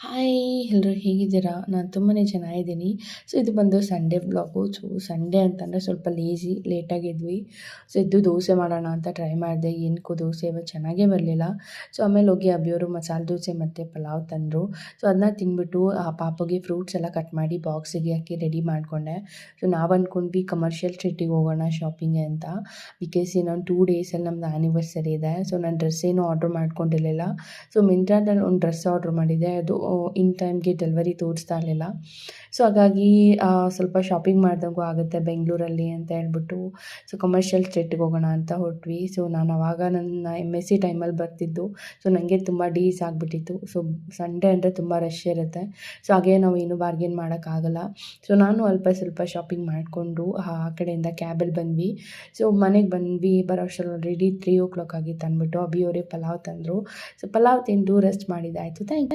Hi ಎಲ್ಲರೂ ಹೇಗಿದ್ದೀರಾ? ನಾನು ತುಂಬಾ ಚೆನ್ನಾಗಿದ್ದೀನಿ. ಸೊ ಇದು ಬಂದು ಸಂಡೇ ವ್ಲಾಗು. ಸೊ ಸಂಡೇ ಅಂತಂದರೆ ಸ್ವಲ್ಪ ಲೇಟಾಗೆದ್ವಿ. ಸೊ ಎದ್ದು ದೋಸೆ ಮಾಡೋಣ ಅಂತ ಟ್ರೈ ಮಾಡಿದೆ. ಏನಕ್ಕೂ ದೋಸೆ ಇವತ್ತು ಚೆನ್ನಾಗೇ ಬರಲಿಲ್ಲ. ಸೊ ಆಮೇಲೆ ಹೋಗಿ ಅಭಿಯವರು ಮಸಾಲೆ ದೋಸೆ ಮತ್ತು ಪಲಾವ್ ತಂದರು. ಸೊ ಅದನ್ನ ತಿಂದ್ಬಿಟ್ಟು ಆ ಪಾಪುಗೆ ಫ್ರೂಟ್ಸ್ ಎಲ್ಲ ಕಟ್ ಮಾಡಿ ಬಾಕ್ಸಿಗೆ ಹಾಕಿ ರೆಡಿ ಮಾಡಿಕೊಂಡೆ. ಸೊ ನಾವು ಅಂದ್ಕೊಂಡ್ವಿ ಕಮರ್ಷಿಯಲ್ ಸ್ಟ್ರೀಟಿಗೆ ಹೋಗೋಣ ಶಾಪಿಂಗ್ಗೆ ಅಂತ. ಬಿಕಾಸ್ ಇನ್ನೊಂದು 2 ಡೇಸಲ್ಲಿ ನಮ್ಮದು ಆ್ಯನಿವರ್ಸರಿ ಇದೆ. ಸೊ ನಾನು ಡ್ರೆಸ್ ಏನೂ ಆರ್ಡ್ರ್ ಮಾಡ್ಕೊಂಡಿರಲಿಲ್ಲ. ಸೊ ಮಿಂತ್ರಾದಲ್ಲಿ ಒಂದು ಡ್ರೆಸ್ ಆರ್ಡ್ರ್ ಮಾಡಿದ್ದೆ. ಅದು ಇನ್ ಟೈಮ್ಗೆ ಡೆಲಿವರಿ ತೋರಿಸ್ತಾ ಇರಲಿಲ್ಲ. ಸೊ ಹಾಗಾಗಿ ಸ್ವಲ್ಪ ಶಾಪಿಂಗ್ ಮಾಡ್ದಂಗೂ ಆಗುತ್ತೆ ಬೆಂಗಳೂರಲ್ಲಿ ಅಂತ ಹೇಳ್ಬಿಟ್ಟು ಸೊ ಕಮರ್ಷಿಯಲ್ ಸ್ಟ್ರೀಟಿಗೆ ಹೋಗೋಣ ಅಂತ ಹೊರಟ್ವಿ. ಸೊ ನಾನು ಆವಾಗ ನನ್ನ MSc ಟೈಮಲ್ಲಿ ಬರ್ತಿದ್ದು. ಸೊ ನನಗೆ ತುಂಬ ಡೇಸ್ ಆಗಿಬಿಟ್ಟಿತ್ತು. ಸೊ ಸಂಡೇ ಅಂದರೆ ತುಂಬ ರಶ್ ಇರುತ್ತೆ. ಸೊ ಹಾಗೆ ನಾವು ಏನು ಬಾರ್ಗೇನ್ ಮಾಡೋಕ್ಕಾಗಲ್ಲ. ಸೊ ನಾನು ಅಲ್ಪ ಸ್ವಲ್ಪ ಶಾಪಿಂಗ್ ಮಾಡಿಕೊಂಡು ಆ ಕಡೆಯಿಂದ ಕ್ಯಾಬಲ್ಲಿ ಬಂದ್ವಿ. ಸೊ ಮನೆಗೆ ಬಂದ್ವಿ. ಬರೋ ಅಷ್ಟರಲ್ಲಿ ಆಲ್ರೆಡಿ 3 o'clock ಆಗಿತ್ತು ಅಂದ್ಬಿಟ್ಟು ಅಭಿಯವರೇ ಪಲಾವ್ ತಂದರು. ಸೊ ಪಲಾವ್ ತಿಂದು ರೆಸ್ಟ್ ಮಾಡಿದ್ದಾಯಿತು. Thank you.